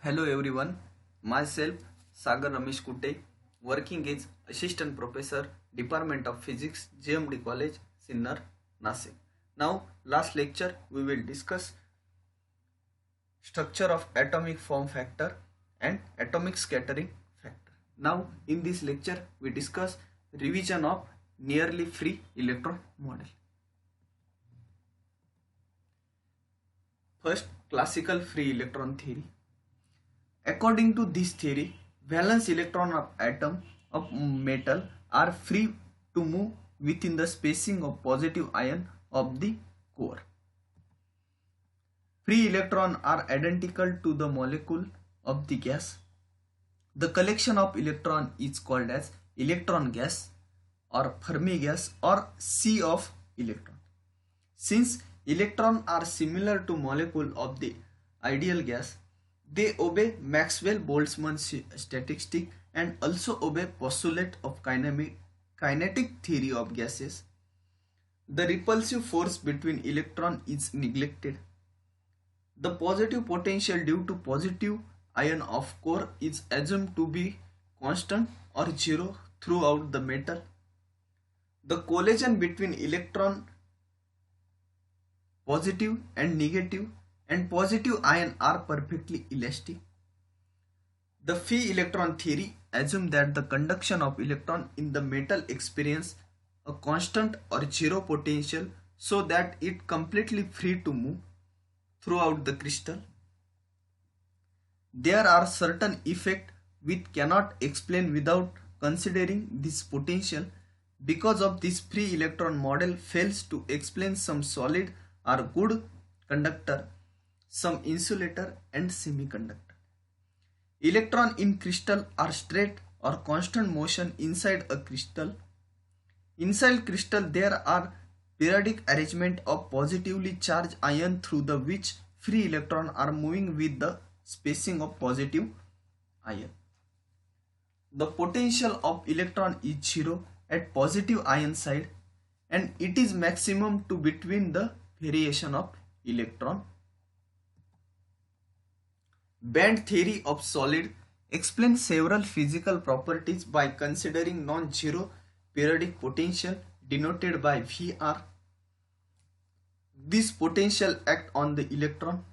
Hello everyone, myself Sagar Ramesh Kutte, working as Assistant Professor, Department of Physics, JMD College, Sinnar, Nasik. Now, last lecture we will discuss structure of atomic form factor and atomic scattering factor. Now, in this lecture we discuss revision of nearly free electron model. First, classical free electron theory. According to this theory, valence electron of atom of metal are free to move within the spacing of positive ion of the core. Free electrons are identical to the molecule of the gas. The collection of electron is called as electron gas or Fermi gas or sea of electron. Since electrons are similar to molecule of the ideal gas, they obey Maxwell-Boltzmann statistic and also obey postulate of kinetic theory of gases. The repulsive force between electron is neglected. The positive potential due to positive ion of core is assumed to be constant or zero throughout the metal. The collision between electron positive and negative and positive ion are perfectly elastic. The free electron theory assumes that the conduction of electron in the metal experience a constant or zero potential so that it completely free to move throughout the crystal. There are certain effects which cannot explain without considering this potential. Because of this free electron model fails to explain some solid or good conductor, some insulator and semiconductor. Electron in crystal are straight or constant motion inside a crystal. Inside crystal there are periodic arrangement of positively charged ion through the which free electron are moving with the spacing of positive ion. The potential of electron is zero at positive ion side and it is maximum to between the variation of electron. Band theory of solid explains several physical properties by considering non-zero periodic potential denoted by Vr. This potential acts on the electron.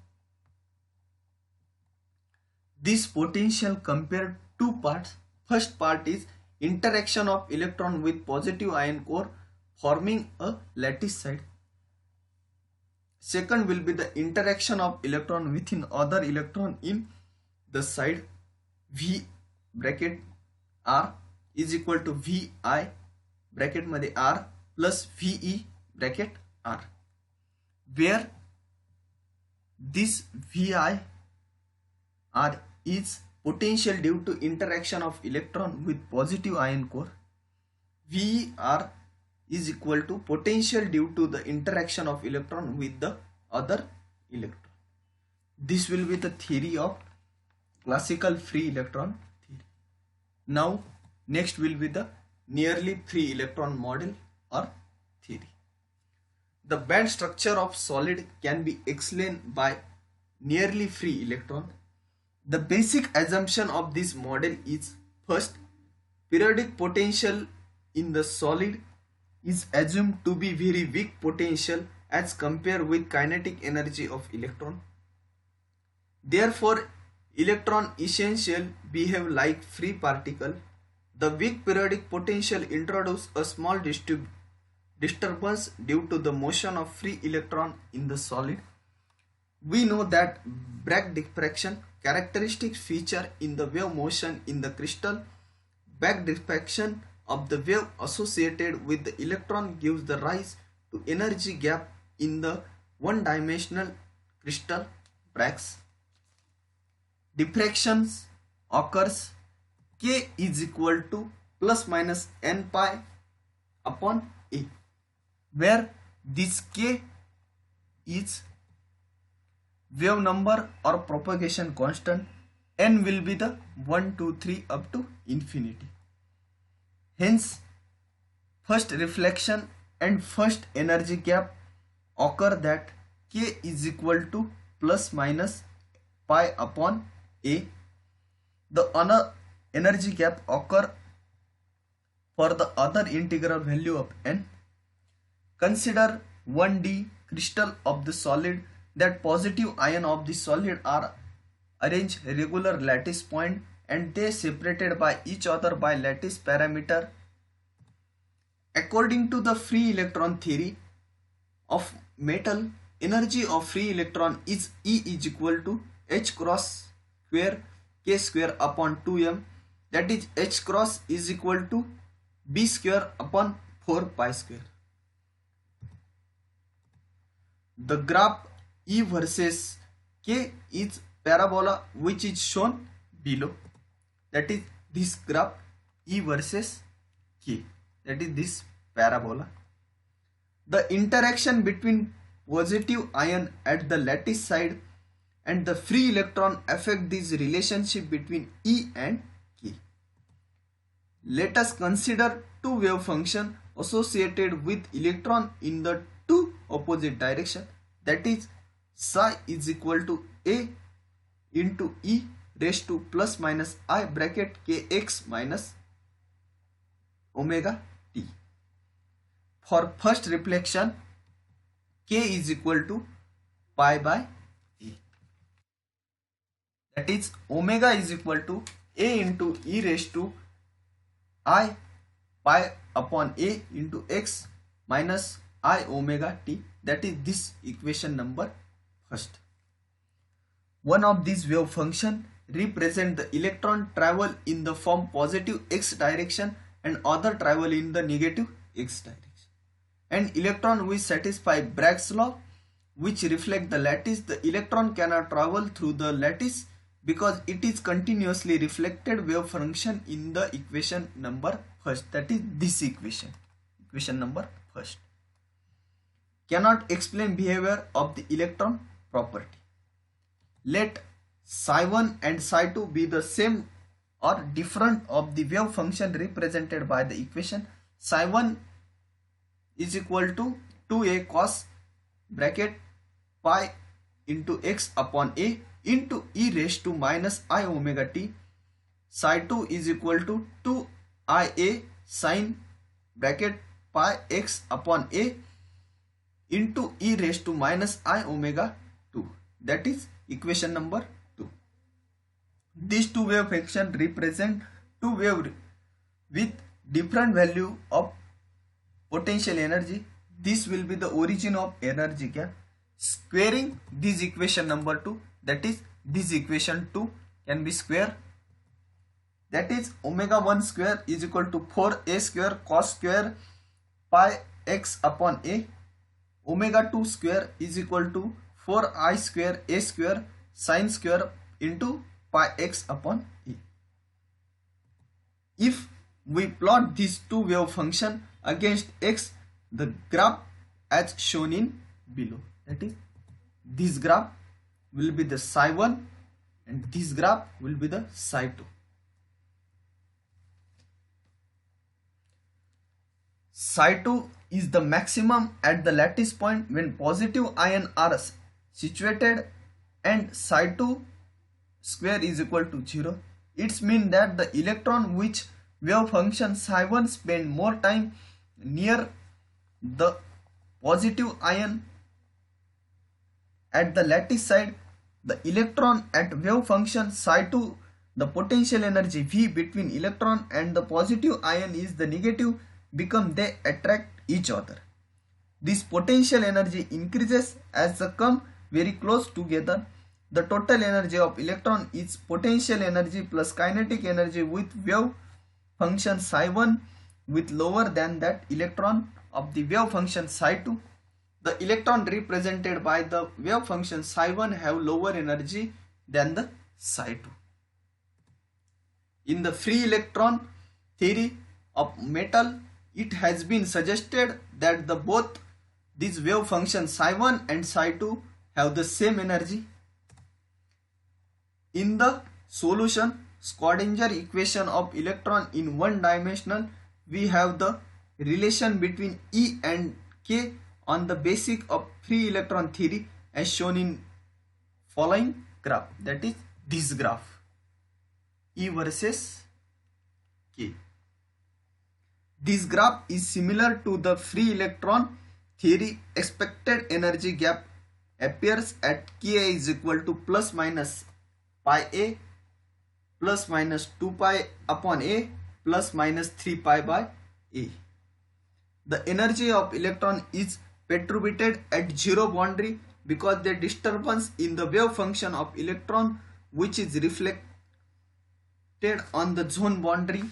This potential compared two parts. First part is interaction of electron with positive ion core forming a lattice side. Second will be the interaction of electron within other electron in the side. V bracket R is equal to Vi bracket मध्ये R plus Ve bracket R, where this Vi R is potential due to interaction of electron with positive ion core. Ver is equal to potential due to the interaction of electron with the other electron. This will be the theory of classical free electron theory. Now next will be the nearly free electron model or theory. The band structure of solid can be explained by nearly free electron. The basic assumption of this model is first, periodic potential in the solid is assumed to be very weak potential as compared with kinetic energy of electron. Therefore, electron essentially behave like free particle. The weak periodic potential introduces a small disturbance due to the motion of free electron in the solid. We know that Bragg diffraction characteristic feature in the wave motion in the crystal. Bragg diffraction of the wave associated with the electron gives the rise to energy gap in the one-dimensional crystal. Bragg's diffraction occurs K is equal to plus minus n pi upon A, where this K is wave number or propagation constant, n will be the 1, 2, 3 up to infinity. Hence, first reflection and first energy gap occur that K is equal to plus minus pi upon A. The energy gap occur for the other integral value of n. Consider 1D crystal of the solid that positive ion of the solid are arranged regular lattice point and they separated by each other by lattice parameter. According to the free electron theory of metal, energy of free electron is E is equal to h cross square k square upon 2m, that is h cross is equal to b square upon 4 pi square. The graph E versus K is parabola which is shown below. That is this graph E versus K. That is this parabola. The interaction between positive ion at the lattice side and the free electron affect this relationship between E and K. Let us consider two wave functions associated with electron in the two opposite direction, that is psi is equal to A into E raised to plus minus I bracket kx minus omega t. For first reflection, k is equal to pi by A. That is omega is equal to A into E raised to I pi upon A into x minus I omega t. That is this equation number first. One of these wave function represent the electron travel in the form positive x direction and other travel in the negative x direction. An electron which satisfy Bragg's law, which reflect the lattice, the electron cannot travel through the lattice because it is continuously reflected wave function in the equation number first. That is this equation number first. Cannot explain behavior of the electron property. Let psi1 and psi2 be the same or different of the wave function represented by the equation. Psi1 is equal to 2a cos bracket pi into x upon a into e raised to minus I omega t. Psi2 is equal to 2ia sin bracket pi x upon a into e raised to minus I omega 2. That is equation number 2. These two wave functions represent two waves with different value of potential energy. This will be the origin of energy gap. Squaring this equation number 2, that is this equation 2 can be square. That is omega 1 square is equal to 4a square cos square pi x upon a. Omega 2 square is equal to 4i square a square sin square into pi x upon a. If we plot these two wave function against x, the graph as shown in below. That is this graph will be the psi1 and this graph will be the psi2. Psi2 is the maximum at the lattice point when positive ion are situated and psi2 square is equal to 0. It means that the electron which wave function psi1 spend more time near the positive ion at the lattice side. The electron at wave function psi2, the potential energy V between electron and the positive ion is the negative, become they attract each other. This potential energy increases as they come very close together. The total energy of electron is potential energy plus kinetic energy with wave function psi1 with lower than that electron of the wave function psi2. The electron represented by the wave function psi1 have lower energy than the psi2. In the free electron theory of metal, it has been suggested that the both these wave functions psi1 and psi2 have the same energy. In the solution Schrödinger equation of electron in one dimensional, we have the relation between E and K on the basis of free electron theory as shown in following graph, that is this graph. E versus K. This graph is similar to the free electron theory. Expected energy gap appears at Ka is equal to plus minus pi a plus minus 2 pi upon a plus minus 3 pi by a. The energy of electron is perturbed at zero boundary because the disturbance in the wave function of electron which is reflected on the zone boundary.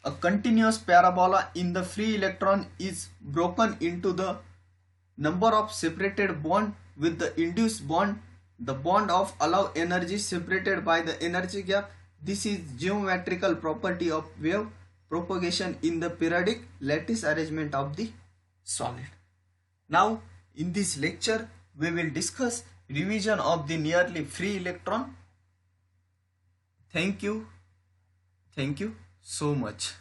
A continuous parabola in the free electron is broken into the number of separated bonds with the induced bond, the bond of allow energy separated by the energy gap. This is geometrical property of wave propagation in the periodic lattice arrangement of the solid. Now in this lecture we will discuss revision of the nearly free electron. Thank you so much.